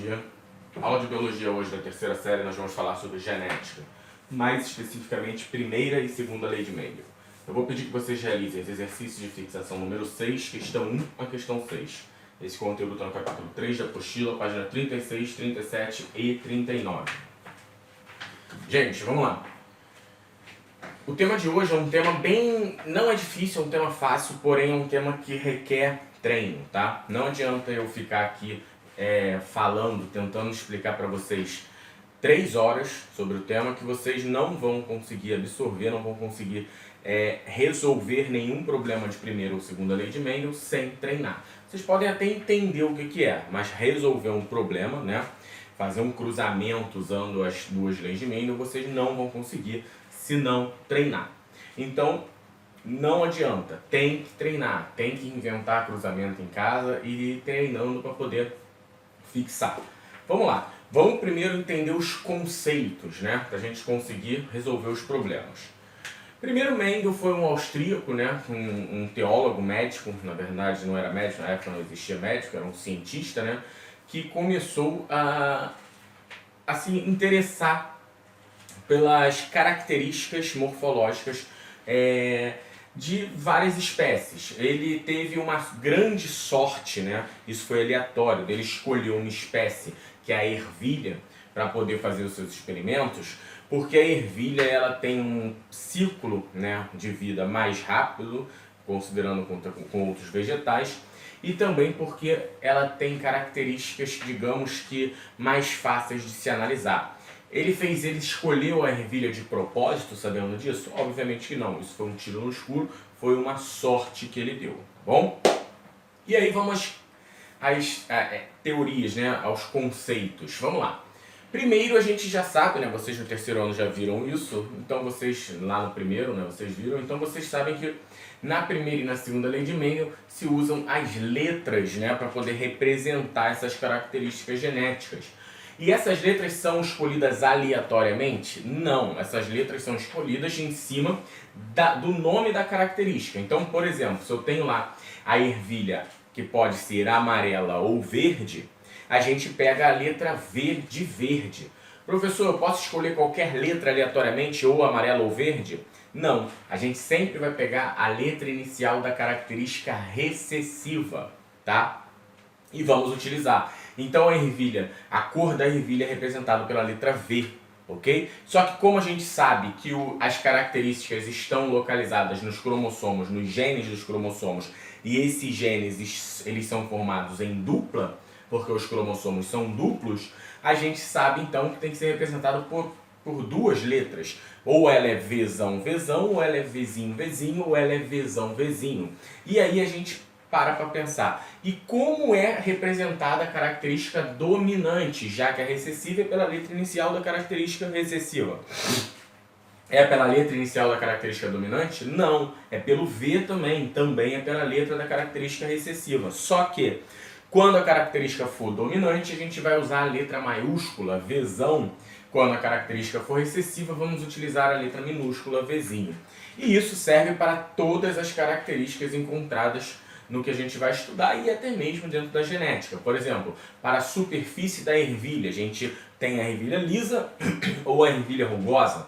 dia. Aula de biologia hoje da terceira série, nós vamos falar sobre genética, mais especificamente primeira e segunda lei de Mendel. Eu vou pedir que vocês realizem esse exercício de fixação número 6, questão 1 a questão 6. Esse conteúdo está no capítulo 3 da apostila, página 36, 37 e 39. Gente, vamos lá. O tema de hoje é um tema bem... não é difícil, é um tema fácil, porém é um tema que requer treino, tá? Não adianta eu ficar aqui falando, tentando explicar para vocês 3 horas sobre o tema que vocês não vão conseguir absorver, não vão conseguir resolver nenhum problema de primeira ou segunda lei de Mendel sem treinar. Vocês podem até entender o que é, mas resolver um problema, né? Fazer um cruzamento usando as duas leis de Mendel, vocês não vão conseguir se não treinar. Então, não adianta, tem que treinar, tem que inventar cruzamento em casa e ir treinando para poder fixar. Vamos lá, vamos primeiro entender os conceitos, né, para a gente conseguir resolver os problemas. Primeiro, Mendel foi um austríaco, né, um teólogo médico, na verdade não era médico, na época não existia médico, era um cientista, né, que começou a se interessar pelas características morfológicas de várias espécies. Ele teve uma grande sorte, né? Isso foi aleatório, ele escolheu uma espécie, que é a ervilha, para poder fazer os seus experimentos, porque a ervilha ela tem um ciclo, né, de vida mais rápido, considerando com outros vegetais, e também porque ela tem características, digamos que, mais fáceis de se analisar. Ele escolheu a ervilha de propósito, sabendo disso? Obviamente que não, isso foi um tiro no escuro, foi uma sorte que ele deu, tá bom? E aí vamos às teorias, né, aos conceitos, vamos lá. Primeiro a gente já sabe, né, vocês no terceiro ano já viram isso, então vocês, lá no primeiro, né, vocês viram, então vocês sabem que na primeira e na segunda lei de Mendel se usam as letras, né, para poder representar essas características genéticas. E essas letras são escolhidas aleatoriamente? Não, essas letras são escolhidas em cima do nome da característica. Então, por exemplo, se eu tenho lá a ervilha que pode ser amarela ou verde, a gente pega a letra V de verde. Professor, eu posso escolher qualquer letra aleatoriamente, ou amarela ou verde? Não, a gente sempre vai pegar a letra inicial da característica recessiva, tá? E vamos utilizar. Então a ervilha, a cor da ervilha é representada pela letra V, ok? Só que como a gente sabe que as características estão localizadas nos cromossomos, nos genes dos cromossomos, e esses genes eles são formados em dupla, porque os cromossomos são duplos, a gente sabe então que tem que ser representado por duas letras. Ou ela é Vzão, Vzão, ou ela é Vzinho, Vzinho, ou ela é Vzão, Vzinho. E aí a gente para pensar. E como é representada a característica dominante, já que a recessiva é pela letra inicial da característica recessiva? É pela letra inicial da característica dominante? Não, é pelo V também é pela letra da característica recessiva. Só que, quando a característica for dominante, a gente vai usar a letra maiúscula, Vzão. Quando a característica for recessiva, vamos utilizar a letra minúscula, Vzinho. E isso serve para todas as características encontradas no que a gente vai estudar e até mesmo dentro da genética. Por exemplo, para a superfície da ervilha, a gente tem a ervilha lisa ou a ervilha rugosa.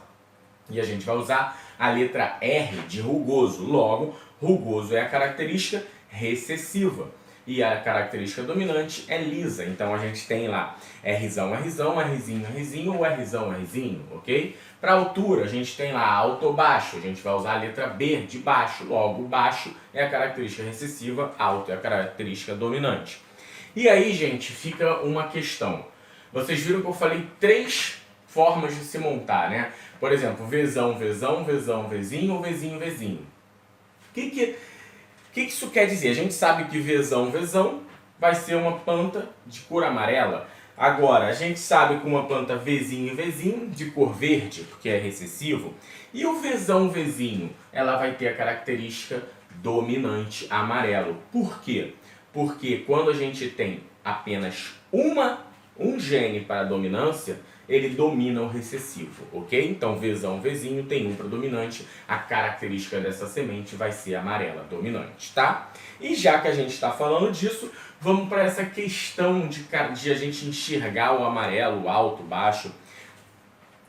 E a gente vai usar a letra R de rugoso. Logo, rugoso é a característica recessiva. E a característica dominante é lisa. Então a gente tem lá Rzão, Rzão, Rzinho, Rzinho ou Rzão, Rzinho, ok? Para altura a gente tem lá alto ou baixo. A gente vai usar a letra B de baixo. Logo, baixo é a característica recessiva, alto é a característica dominante. E aí, gente, fica uma questão. Vocês viram que eu falei 3 formas de se montar, né? Por exemplo, Vzão, Vzão, Vzão, Vzinho ou Vzinho, Vzinho. O que isso quer dizer? A gente sabe que Vzão, Vzão vai ser uma planta de cor amarela. Agora, a gente sabe que uma planta Vzinho, Vzinho, de cor verde, porque é recessivo. E o Vzão, Vzinho, ela vai ter a característica dominante amarelo. Por quê? Porque quando a gente tem apenas um gene para a dominância, ele domina o recessivo, ok? Então, Vzão, Vzinho tem um predominante, a característica dessa semente vai ser amarela, dominante, tá? E já que a gente está falando disso, vamos para essa questão de a gente enxergar o amarelo, o alto, o baixo.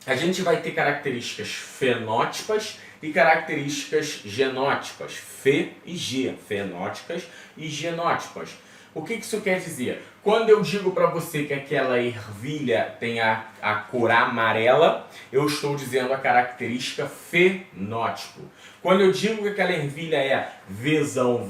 A gente vai ter características fenótipas e características genótipas. Fê e G, fenóticas e genótipas. O que isso quer dizer? Quando eu digo para você que aquela ervilha tem a cor amarela, eu estou dizendo a característica fenótipo. Quando eu digo que aquela ervilha é vezão,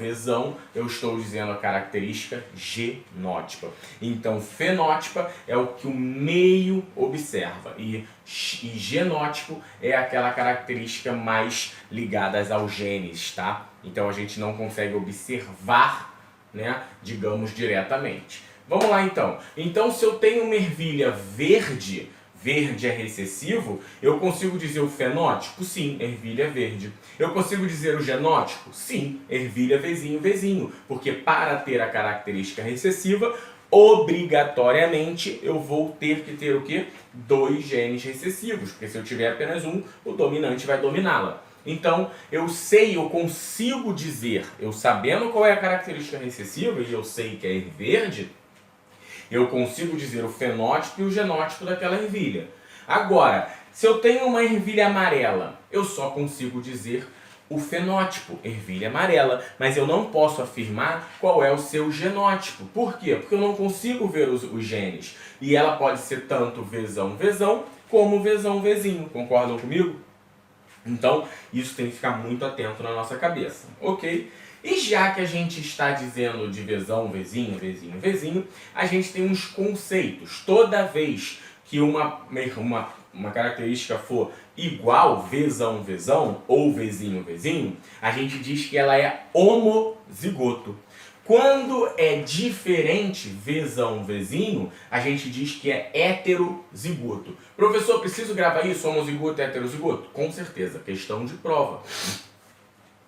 eu estou dizendo a característica genótipa. Então, fenótipa é o que o meio observa e genótipo é aquela característica mais ligada aos genes, tá? Então, a gente não consegue observar, né, digamos, diretamente. Vamos lá então. Então, se eu tenho uma ervilha verde, verde é recessivo, eu consigo dizer o fenótipo? Sim, ervilha verde. Eu consigo dizer o genótipo? Sim, ervilha vezinho. Porque para ter a característica recessiva, obrigatoriamente eu vou ter que ter o quê? 2 genes recessivos. Porque se eu tiver apenas um, o dominante vai dominá-la. Então, eu consigo dizer, eu sabendo qual é a característica recessiva, e eu sei que é verde, eu consigo dizer o fenótipo e o genótipo daquela ervilha. Agora, se eu tenho uma ervilha amarela, eu só consigo dizer o fenótipo, ervilha amarela, mas eu não posso afirmar qual é o seu genótipo. Por quê? Porque eu não consigo ver os genes. E ela pode ser tanto vezão, como vezão, vezinho. Concordam comigo? Então, isso tem que ficar muito atento na nossa cabeça, ok? E já que a gente está dizendo de vezão, vezinho, a gente tem uns conceitos. Toda vez que uma característica for igual, vezão, ou vezinho, a gente diz que ela é homozigoto. Quando é diferente, vezão, vezinho, a gente diz que é heterozigoto. Professor, preciso gravar isso, homozigoto e heterozigoto? Com certeza, questão de prova,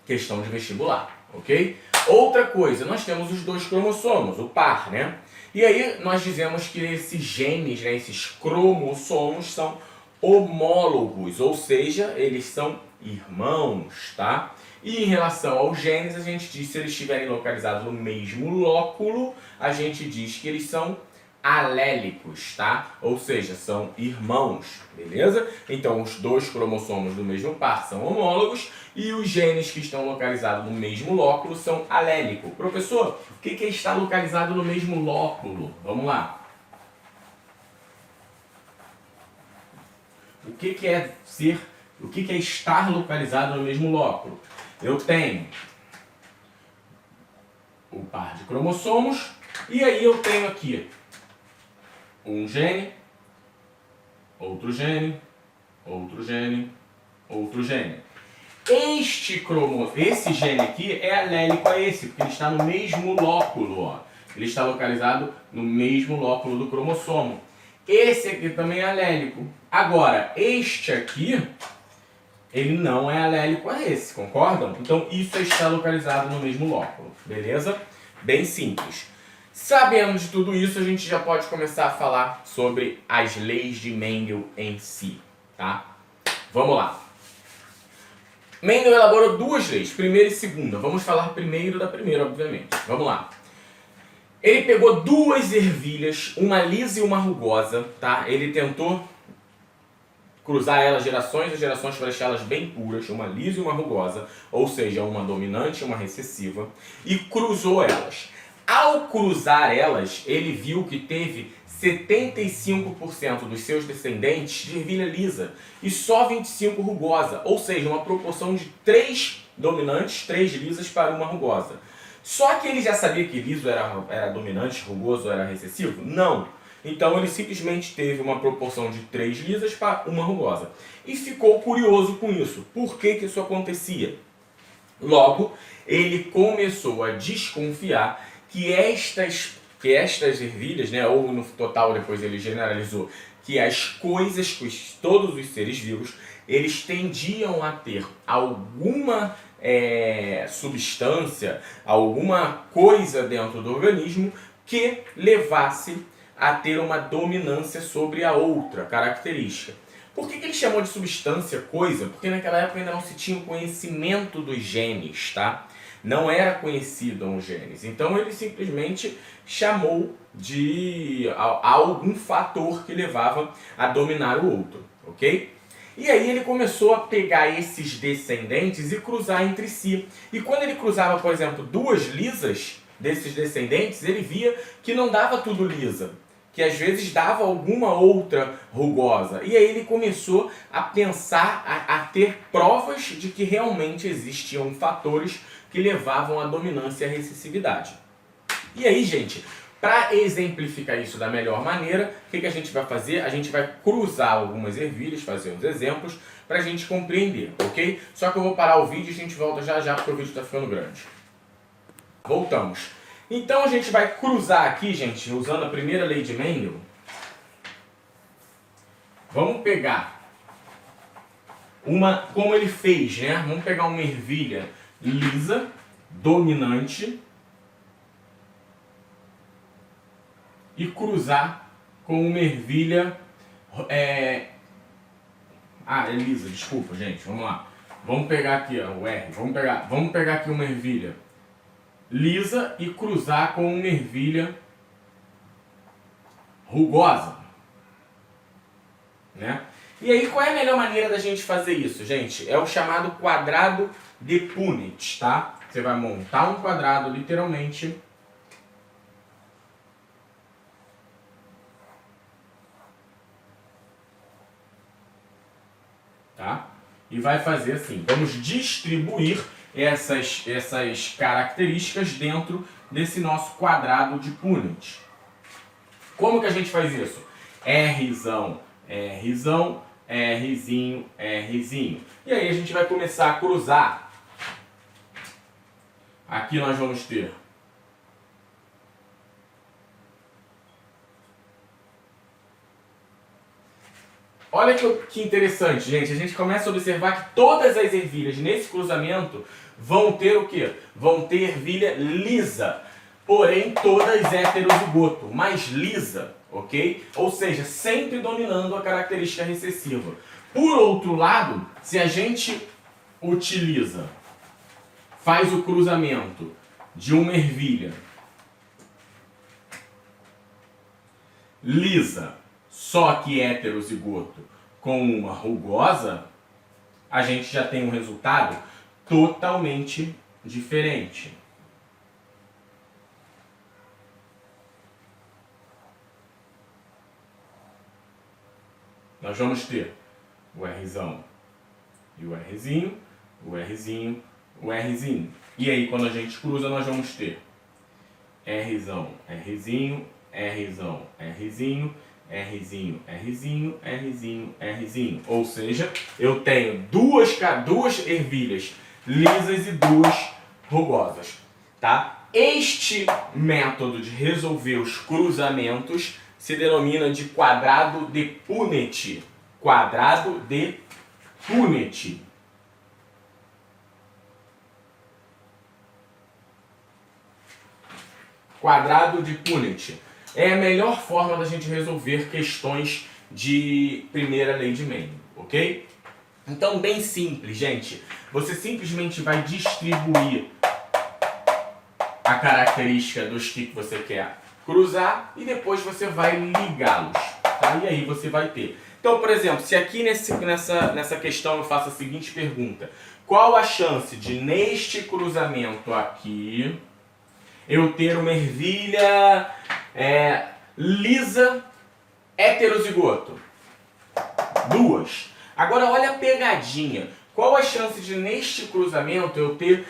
questão de vestibular, ok? Outra coisa, nós temos os 2 cromossomos, o par, né? E aí nós dizemos que esses genes, né, esses cromossomos são homólogos, ou seja, eles são irmãos, tá? E em relação aos genes, a gente diz, se eles estiverem localizados no mesmo lóculo, a gente diz que eles são alélicos, tá? Ou seja, são irmãos, beleza? Então, os 2 cromossomos do mesmo par são homólogos e os genes que estão localizados no mesmo lóculo são alélicos. Professor, o que é estar localizado no mesmo lóculo? Vamos lá. O que é estar localizado no mesmo lóculo? Eu tenho o par de cromossomos e aí eu tenho aqui um gene, outro gene, outro gene, outro gene. Esse gene aqui é alélico a esse, porque ele está no mesmo lóculo, ó. Ele está localizado no mesmo lóculo do cromossomo. Esse aqui também é alélico. Agora, este aqui, ele não é alélico a esse, concordam? Então, isso está localizado no mesmo lóculo, beleza? Bem simples. Sabendo de tudo isso, a gente já pode começar a falar sobre as leis de Mendel em si, tá? Vamos lá. Mendel elaborou 2 leis, primeira e segunda. Vamos falar primeiro da primeira, obviamente. Vamos lá. Ele pegou 2 ervilhas, uma lisa e uma rugosa, tá? Ele tentou cruzar elas gerações e gerações para deixá-las bem puras, uma lisa e uma rugosa, ou seja, uma dominante e uma recessiva, e cruzou elas. Ao cruzar elas, ele viu que teve 75% dos seus descendentes de ervilha lisa e só 25% rugosa, ou seja, uma proporção de 3 dominantes, 3 lisas para uma rugosa. Só que ele já sabia que liso era dominante, rugoso era recessivo? Não. Então ele simplesmente teve uma proporção de 3 lisas para uma rugosa. E ficou curioso com isso. Por que isso acontecia? Logo, ele começou a desconfiar que estas ervilhas, né, ou no total depois ele generalizou, que as coisas, todos os seres vivos, eles tendiam a ter alguma substância, alguma coisa dentro do organismo que levasse a ter uma dominância sobre a outra característica. Por que ele chamou de substância, coisa? Porque naquela época ainda não se tinha o conhecimento dos genes, tá? não era conhecido a um genes. Então ele simplesmente chamou de algum fator que levava a dominar o outro, ok? E aí ele começou a pegar esses descendentes e cruzar entre si. E quando ele cruzava, por exemplo, duas lisas desses descendentes, ele via que não dava tudo lisa, que às vezes dava alguma outra rugosa. E aí ele começou a pensar, a ter provas de que realmente existiam fatores que levavam à dominância e à recessividade. E aí, gente, para exemplificar isso da melhor maneira, o que a gente vai fazer? A gente vai cruzar algumas ervilhas, fazer uns exemplos, para a gente compreender, ok? Só que eu vou parar o vídeo e a gente volta já já, porque o vídeo está ficando grande. Voltamos. Então a gente vai cruzar aqui, gente, usando a primeira lei de Mendel. Vamos pegar como ele fez, né? Vamos pegar uma ervilha lisa, dominante, e cruzar com uma ervilha... é lisa, desculpa, gente, vamos lá. Vamos pegar aqui, ó, o R. Vamos pegar aqui uma ervilha lisa e cruzar com uma ervilha rugosa, né? E aí, qual é a melhor maneira da gente fazer isso, gente? É o chamado quadrado de Punnett, tá? Você vai montar um quadrado, literalmente, tá? E vai fazer assim, vamos distribuir essas características dentro desse nosso quadrado de Punnett. Como que a gente faz isso? Rzão, Rzão, Rzinho, Rzinho. E aí a gente vai começar a cruzar. Aqui nós vamos ter olha que interessante, gente. A gente começa a observar que todas as ervilhas nesse cruzamento vão ter o quê? Vão ter ervilha lisa, porém todas heterozigoto, mas lisa, ok? Ou seja, sempre dominando a característica recessiva. Por outro lado, se a gente faz o cruzamento de uma ervilha lisa, só que heterozigoto, com uma rugosa, a gente já tem um resultado totalmente diferente. Nós vamos ter o Rzão e o Rzinho, o Rzinho, o Rzinho. E aí, quando a gente cruza, nós vamos ter Rzão, Rzinho, Rzão, Rzinho, Rzinho, Rzinho, Rzinho, Rzinho. Ou seja, eu tenho duas ervilhas lisas e duas rugosas, tá? Este método de resolver os cruzamentos se denomina de quadrado de Punnett. Quadrado de Punnett. Quadrado de Punnett. É a melhor forma da gente resolver questões de primeira lei de Mendel, ok? Então, bem simples, gente. Você simplesmente vai distribuir a característica dos que você quer cruzar e depois você vai ligá-los, tá? E aí você vai ter. Então, por exemplo, se aqui nessa questão eu faço a seguinte pergunta: qual a chance de neste cruzamento aqui eu ter uma ervilha lisa heterozigoto? 2. Agora olha a pegadinha. Qual a chance de neste cruzamento eu ter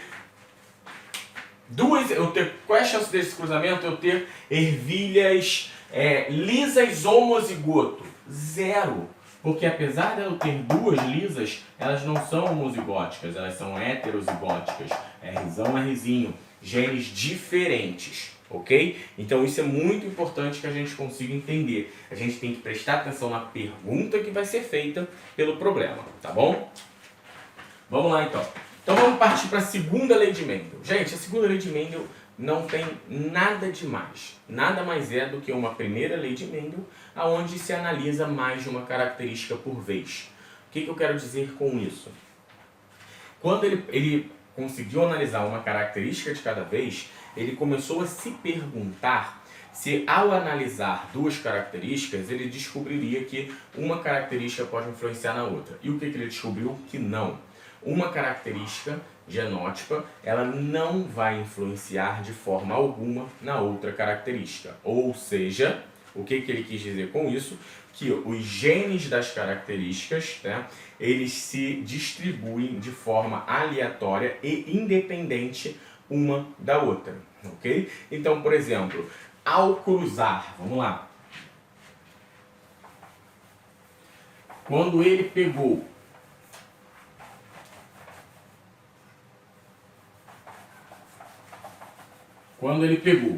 qual é a chance desse cruzamento eu ter ervilhas lisas homozigoto? 0. Porque apesar de eu ter duas lisas, elas não são homozigóticas, elas são heterozigóticas. Rzão, Rzinho. Genes diferentes, ok? Então isso é muito importante que a gente consiga entender. A gente tem que prestar atenção na pergunta que vai ser feita pelo problema, tá bom? Vamos lá então. Então vamos partir para a segunda lei de Mendel. Gente, a segunda lei de Mendel não tem nada demais. Nada mais é do que uma primeira lei de Mendel, onde se analisa mais de uma característica por vez. O que eu quero dizer com isso? Quando conseguiu analisar uma característica de cada vez, ele começou a se perguntar se, ao analisar duas características, ele descobriria que uma característica pode influenciar na outra. E o que ele descobriu? Que não. Uma característica genótipa, ela não vai influenciar de forma alguma na outra característica. Ou seja, o que ele quis dizer com isso? Que os genes das características, né, eles se distribuem de forma aleatória e independente uma da outra, ok? Então, por exemplo, ao cruzar, vamos lá, quando ele pegou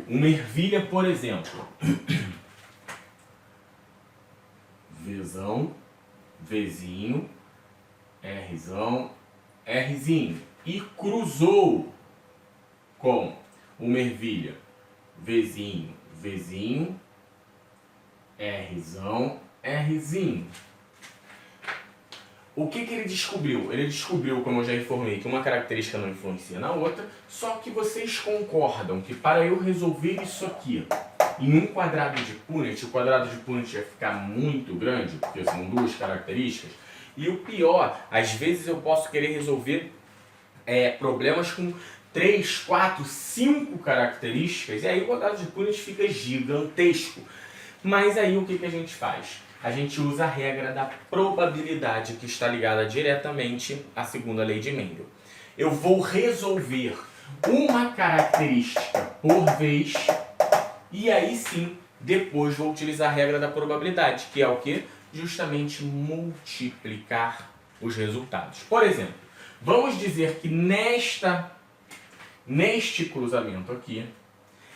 uma ervilha, por exemplo, Vzão, Vzinho, Rzão, Rzinho, e cruzou com uma ervilha Vzinho, Vzinho, Rzão, Rzinho. O que ele descobriu? Ele descobriu, como eu já informei, que uma característica não influencia na outra, só que vocês concordam que para eu resolver isso aqui em um quadrado de Punnett, o quadrado de Punnett vai ficar muito grande, porque são duas características, e o pior, às vezes eu posso querer resolver problemas com 3, 4, 5 características, e aí o quadrado de Punnett fica gigantesco. Mas aí o que a gente faz? A gente usa a regra da probabilidade, que está ligada diretamente à segunda lei de Mendel. Eu vou resolver uma característica por vez, e aí sim, depois vou utilizar a regra da probabilidade, que é o quê? Justamente multiplicar os resultados. Por exemplo, vamos dizer que neste cruzamento aqui,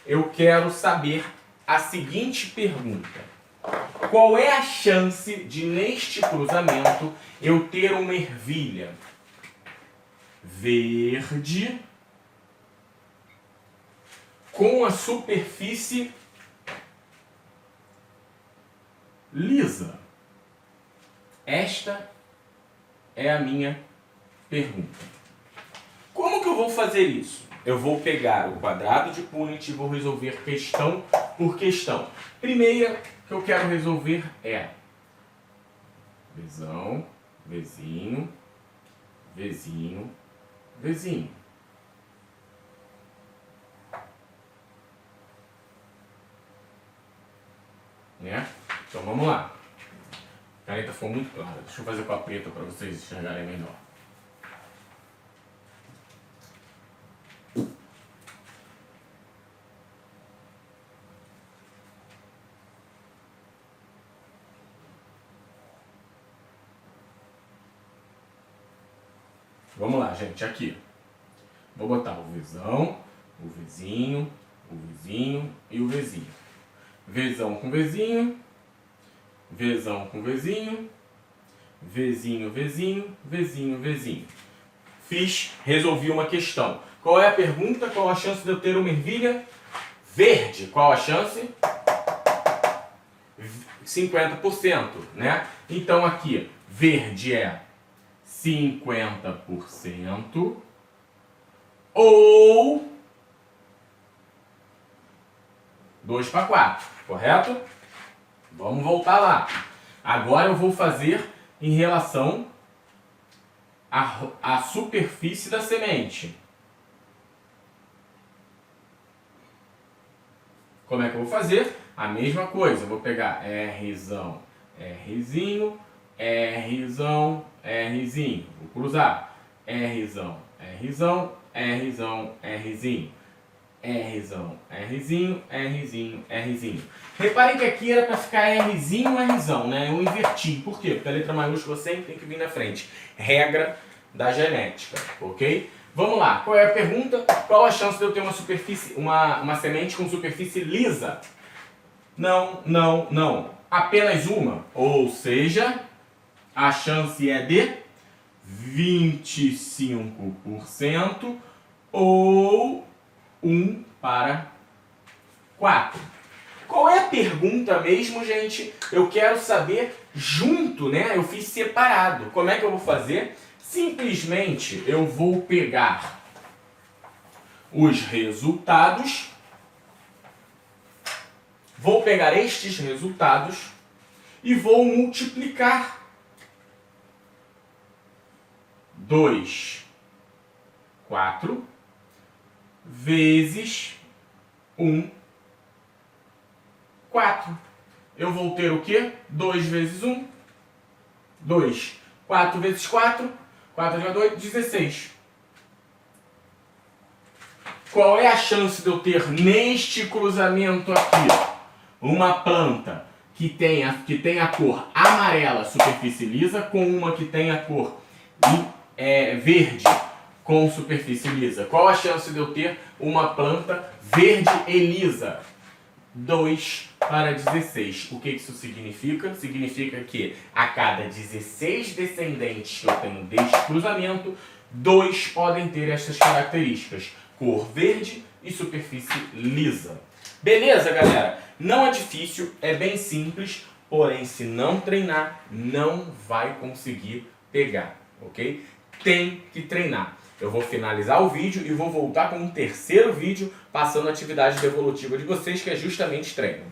eu quero saber a seguinte pergunta. Qual é a chance de, neste cruzamento, eu ter uma ervilha verde com a superfície lisa? Esta é a minha pergunta. Como que eu vou fazer isso? Eu vou pegar o quadrado de Punnett e vou resolver questão por questão. Primeira que eu quero resolver é Vzão, Vzinho, Vzinho, Vzinho. Né? Então vamos lá. A caneta ficou muito clara. Deixa eu fazer com a preta para vocês enxergarem melhor. Vamos lá, gente, aqui. Vou botar o Vzão, o Vzinho, o Vzinho e o Vzinho. Vzão com Vzinho, Vzão com Vzinho, Vzinho, Vzinho, Vzinho, Vzinho. Fiz, resolvi uma questão. Qual é a pergunta? Qual a chance de eu ter uma ervilha verde? Qual a chance? 50%, né? Então aqui, verde é 50% ou 2 para 4, correto? Vamos voltar lá. Agora eu vou fazer em relação à superfície da semente. Como é que eu vou fazer? A mesma coisa, eu vou pegar Rzão, Rzinho, Rzão, Rzinho. Vou cruzar Rzão, Rzão, Rzão, Rzinho. Rzão, Rzinho, Rzinho, Rzinho. Reparem que aqui era para ficar Rzinho, Rzão, né? Eu inverti. Por quê? Porque a letra maiúscula sempre tem que vir na frente. Regra da genética, ok? Vamos lá. Qual é a pergunta? Qual a chance de eu ter uma superfície, uma semente com superfície lisa? Não, não, não. Apenas uma. Ou seja, a chance é de 25% ou 1 para 4. Qual é a pergunta mesmo, gente? Eu quero saber junto, né? Eu fiz separado. Como é que eu vou fazer? Simplesmente eu vou pegar os resultados. Vou pegar estes resultados e vou multiplicar 2, 4 vezes 1, 4. Eu vou ter o quê? 2 vezes 1, 2. 4 vezes 4, 4 vezes 2, 16. Qual é a chance de eu ter neste cruzamento aqui uma planta que tem a cor amarela, superfície lisa, com uma que tem a cor verde com superfície lisa? Qual a chance de eu ter uma planta verde e lisa? 2 para 16. O que isso significa? Significa que a cada 16 descendentes que eu tenho deste cruzamento, 2 podem ter estas características: cor verde e superfície lisa. Beleza, galera? Não é difícil, é bem simples, porém, se não treinar, não vai conseguir pegar, ok? Tem que treinar. Eu vou finalizar o vídeo e vou voltar com um terceiro vídeo passando a atividade devolutiva de vocês, que é justamente treino.